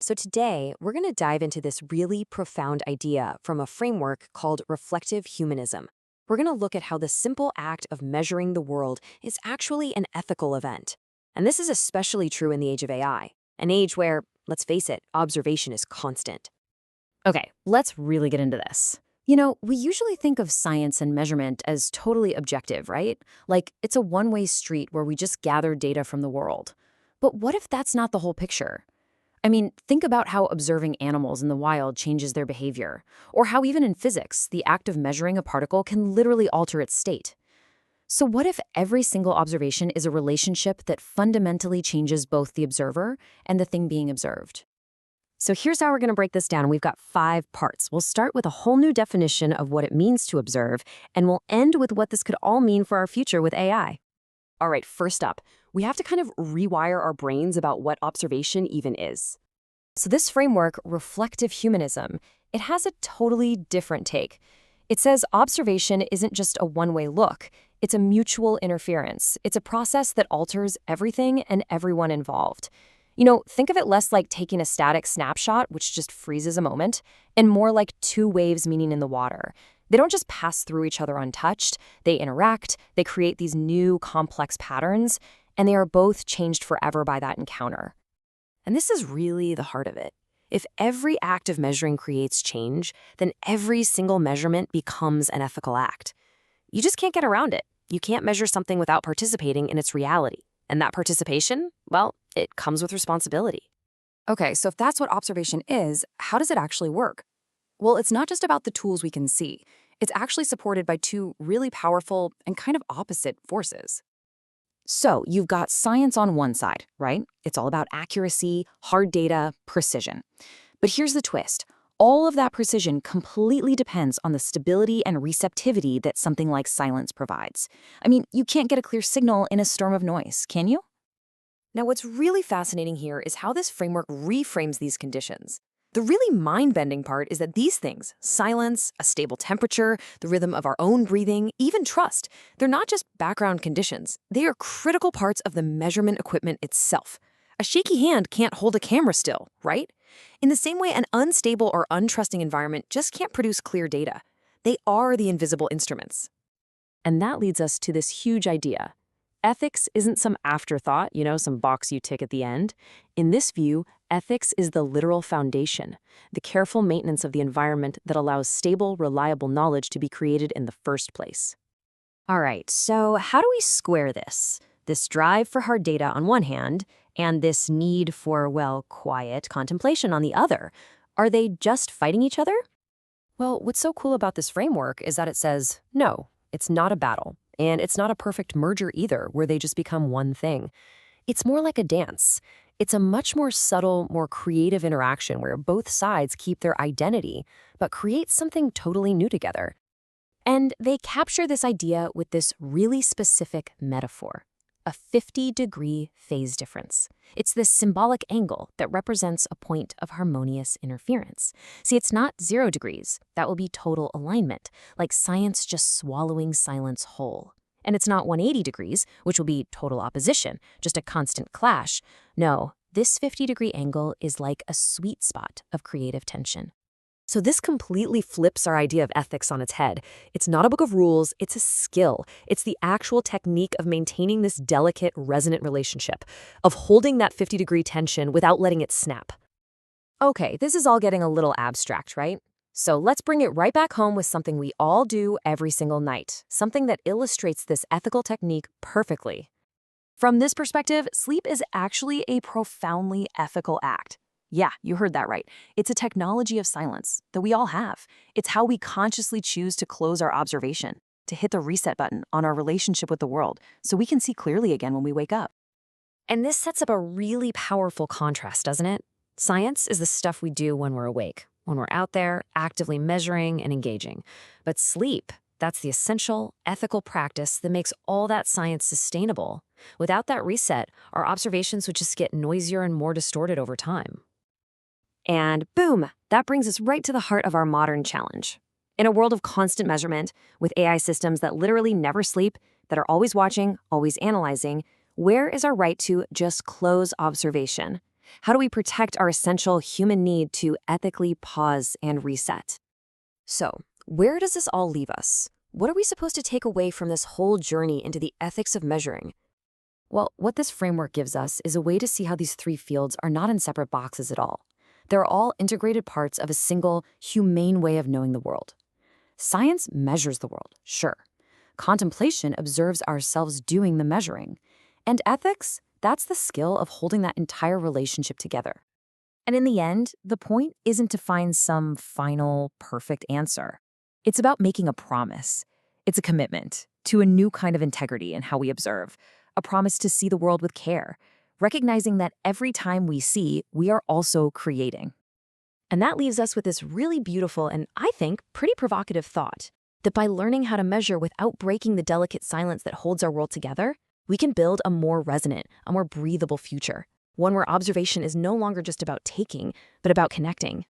So today, we're going to dive into this really profound idea from a framework called reflective humanism. We're going to look at how the simple act of measuring the world is actually an ethical event. And this is especially true in the age of AI, an age where, let's face it, observation is constant. Okay, let's really get into this. We usually think of science and measurement as totally objective, right? Like it's a one-way street where we just gather data from the world. But what if that's not the whole picture? I mean, think about how observing animals in the wild changes their behavior, or how even in physics, the act of measuring a particle can literally alter its state. So what if every single observation is a relationship that fundamentally changes both the observer and the thing being observed? So here's how we're going to break this down. We've got 5 parts. We'll start with a whole new definition of what it means to observe, and we'll end with what this could all mean for our future with AI. All right, first up, we have to kind of rewire our brains about what observation even is. So this framework, reflective humanism, it has a totally different take. It says observation isn't just a one-way look. It's a mutual interference. It's a process that alters everything and everyone involved. Think of it less like taking a static snapshot, which just freezes a moment, and more like two waves meeting in the water. They don't just pass through each other untouched. They interact, they create these new complex patterns, and they are both changed forever by that encounter. And this is really the heart of it. If every act of measuring creates change, then every single measurement becomes an ethical act. You just can't get around it. You can't measure something without participating in its reality. And that participation, well, it comes with responsibility. Okay, so if that's what observation is, how does it actually work? Well, it's not just about the tools we can see. It's actually supported by two really powerful and kind of opposite forces. So you've got science on one side, right? It's all about accuracy, hard data, precision. But here's the twist. All of that precision completely depends on the stability and receptivity that something like silence provides. I mean, you can't get a clear signal in a storm of noise, can you? Now, what's really fascinating here is how this framework reframes these conditions. The really mind-bending part is that these things, silence, a stable temperature, the rhythm of our own breathing, even trust, they're not just background conditions. They are critical parts of the measurement equipment itself. A shaky hand can't hold a camera still, right? In the same way, an unstable or untrusting environment just can't produce clear data. They are the invisible instruments. And that leads us to this huge idea. Ethics isn't some afterthought, some box you tick at the end. In this view, ethics is the literal foundation, the careful maintenance of the environment that allows stable, reliable knowledge to be created in the first place. All right, so how do we square this? This drive for hard data on one hand, and this need for, quiet contemplation on the other. Are they just fighting each other? Well, what's so cool about this framework is that it says, no, it's not a battle. And it's not a perfect merger either, where they just become one thing. It's more like a dance. It's a much more subtle, more creative interaction where both sides keep their identity, but create something totally new together. And they capture this idea with this really specific metaphor, a 50-degree phase difference. It's this symbolic angle that represents a point of harmonious interference. See, it's not 0 degrees. That will be total alignment, like science just swallowing silence whole. And it's not 180 degrees, which will be total opposition, just a constant clash. No, this 50-degree angle is like a sweet spot of creative tension. So this completely flips our idea of ethics on its head. It's not a book of rules, it's a skill. It's the actual technique of maintaining this delicate, resonant relationship, of holding that 50-degree tension without letting it snap. Okay, this is all getting a little abstract, right? So let's bring it right back home with something we all do every single night, something that illustrates this ethical technique perfectly. From this perspective, sleep is actually a profoundly ethical act. Yeah, you heard that right. It's a technology of silence that we all have. It's how we consciously choose to close our observation, to hit the reset button on our relationship with the world, so we can see clearly again when we wake up. And this sets up a really powerful contrast, doesn't it? Science is the stuff we do when we're awake, when we're out there actively measuring and engaging. But sleep, that's the essential, ethical practice that makes all that science sustainable. Without that reset, our observations would just get noisier and more distorted over time. And boom, that brings us right to the heart of our modern challenge. In a world of constant measurement, with AI systems that literally never sleep, that are always watching, always analyzing, where is our right to just close observation? How do we protect our essential human need to ethically pause and reset? So, where does this all leave us? What are we supposed to take away from this whole journey into the ethics of measuring? Well, what this framework gives us is a way to see how these three fields are not in separate boxes at all. They're all integrated parts of a single, humane way of knowing the world. Science measures the world, sure. Contemplation observes ourselves doing the measuring. And ethics, that's the skill of holding that entire relationship together. And in the end, the point isn't to find some final, perfect answer. It's about making a promise. It's a commitment to a new kind of integrity in how we observe, a promise to see the world with care, recognizing that every time we see, we are also creating. And that leaves us with this really beautiful and, I think, pretty provocative thought that by learning how to measure without breaking the delicate silence that holds our world together, we can build a more resonant, a more breathable future, one where observation is no longer just about taking, but about connecting.